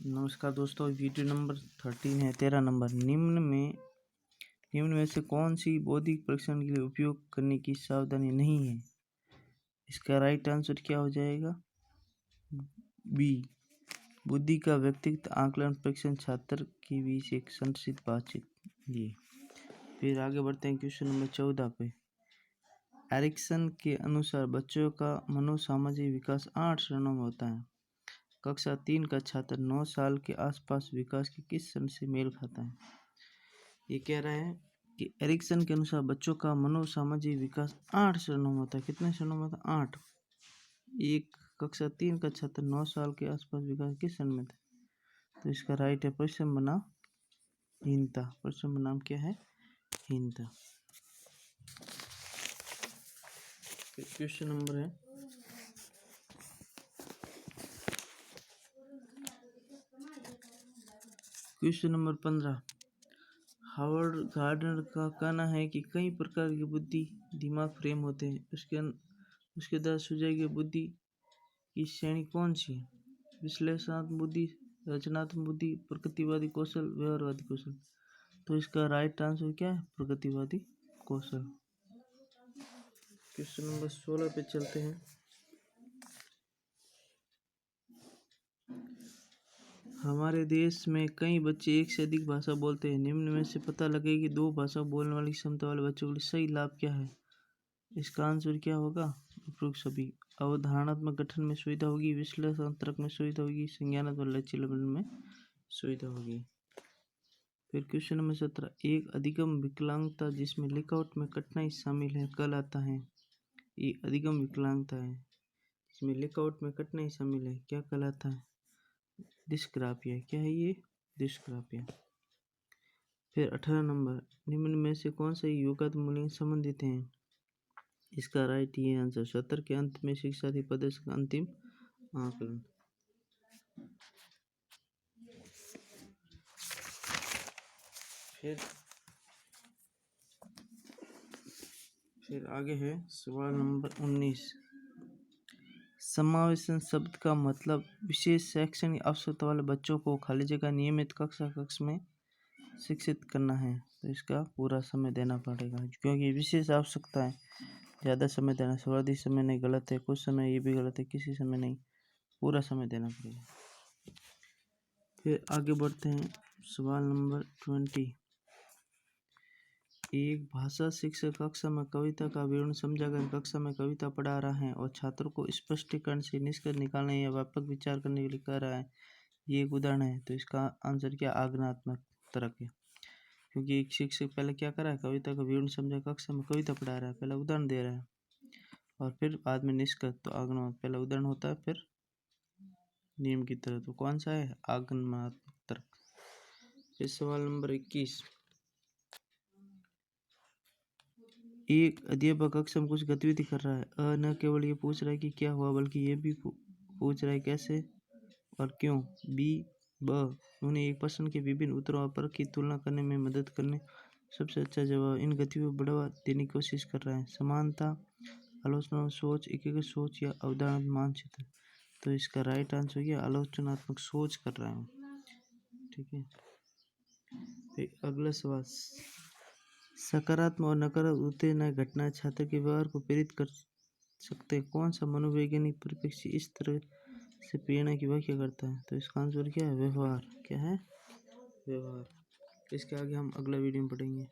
नमस्कार दोस्तों, video number 13 है। 13 नंबर, निम्न में से कौन सी बौद्धिक परीक्षण के लिए उपयोग करने की सावधानी नहीं है? इसका राइट आंसर क्या हो जाएगा? बी, बुद्धि का व्यक्तिगत आकलन परीक्षण, छात्र के बीच एक संतुलित बातचीत। ये फिर आगे बढ़ते हैं क्वेश्चन नंबर 14 पे। एरिक्सन के अनुसार बच्चों का मनोसामाजिक विकास 8 चरणों में होता है। कक्षा 3 का छात्र 9 साल के आसपास विकास के किस चरण से मेल खाता है? ये कह रहा है कि एरिक्सन के अनुसार बच्चों का मनोसामाजिक विकास 8 चरणों में होता है। कितने चरणों में होता है? 8। एक कक्षा 3 का छात्र 9 साल के आसपास विकास किस चरण में था? तो इसका राइट है प्रश्न बनाम हीनता। प्रश्न बनाम क्या है? हीनता। क्वेश्चन नंबर है क्वेश्चन नंबर 15। हावर्ड गार्डनर का कहना है कि कई प्रकार की बुद्धि दिमाग फ्रेम होते हैं। उसके द्वारा सुझाई गई बुद्धि की श्रेणी कौन सी है? विश्लेषणात्मक बुद्धि, रचनात्मक बुद्धि, प्रगतिवादी कौशल, व्यवहारवादी कौशल। तो इसका राइट आंसर क्या है? प्रगतिवादी कौशल। क्वेश्चन नंबर 16 पे चलते हैं। हमारे देश में कई बच्चे एक से अधिक भाषा बोलते हैं। निम्न में से पता लगे कि 2 भाषा बोलने वाली क्षमता वाले बच्चों के लिए सही लाभ क्या है? इसका आंसर क्या होगा? उपरोक्त सभी। अवधारणात्मक गठन में सुविधा होगी, विश्लेषणात्मक में सुविधा होगी, संज्ञानात्मक लचीलापन में सुविधा होगी। फिर क्वेश्चन नंबर 17। एक अधिगम विकलांगता जिसमें लिखावट में कठिनाई शामिल है कहलाता है? ये अधिगम विकलांगता है जिसमें लिखावट में कठिनाई शामिल है, क्या कहलाता है? डिस्ग्राफिया। क्या है ये? डिस्ग्राफिया। फिर 18 नंबर, निम्न में से कौन सा योगात्मक मूल्य संबंधित है? इसका राइट ये आंसर। सत्र के अंत में शिक्षार्थी प्रदर्शन का अंतिम आकलन। फिर आगे है सवाल नंबर 19। समावेशन शब्द का मतलब विशेष शैक्षणिक आवश्यकता वाले बच्चों को खाली जगह नियमित कक्ष में शिक्षित करना है। तो इसका पूरा समय देना पड़ेगा, क्योंकि विशेष आवश्यकता है। ज़्यादा समय देना, सर्वाधिक समय नहीं, गलत है। कुछ समय ये भी गलत है, किसी समय नहीं, पूरा समय देना पड़ेगा। फिर आगे बढ़ते हैं सवाल नंबर 20। एक भाषा शिक्षक कक्षा में कविता का विवरण समझाकर कक्षा में कविता पढ़ा रहा है और छात्रों को स्पष्टीकरण से निष्कर्ष निकालने या व्यापक विचार करने के लिए कह रहा है। ये एक उदाहरण है। तो इसका आंसर क्या? आज्ञानात्मक तर्क है, क्योंकि एक शिक्षक पहले क्या कर रहा है? कविता का विवरण समझा कक्षा में कविता पढ़ा रहा है, पहले उदाहरण दे रहा है और फिर बाद में निष्कर्ष। तो आज्ञानात्मक, पहले उदाहरण होता है फिर नियम की तरह। तो कौन सा है? आज्ञानात्मक तर्क। फिर सवाल नंबर 21। एक अध्यापक कक्षा में कुछ गतिविधि कर रहा है। न केवल ये पूछ रहा है कि क्या हुआ, बल्कि ये भी पूछ रहा है कैसे और क्यों। उन्हें एक प्रश्न के विभिन्न उत्तरों और परख की तुलना करने में मदद करने सबसे अच्छा जवाब इन गतिविधियों को बढ़ावा देने की कोशिश कर रहा है। समानता, आलोचनात्मक सोच, एकीकृत सोच या अवधारणात्मक मानचित्र। तो इसका राइट आंसर ये आलोचनात्मक सोच कर रहा है। ठीक है। फिर अगला सवाल, सकारात्मक और नकारात्मक उत्तेजना घटना छात्र के व्यवहार को प्रेरित कर सकते हैं। कौन सा मनोवैज्ञानिक परिप्रेक्ष्य इस तरह से प्रेरणा की व्याख्या करता है? तो इसका आंसर क्या है? व्यवहार। क्या है? व्यवहार। इसके आगे हम अगला वीडियो में पढ़ेंगे।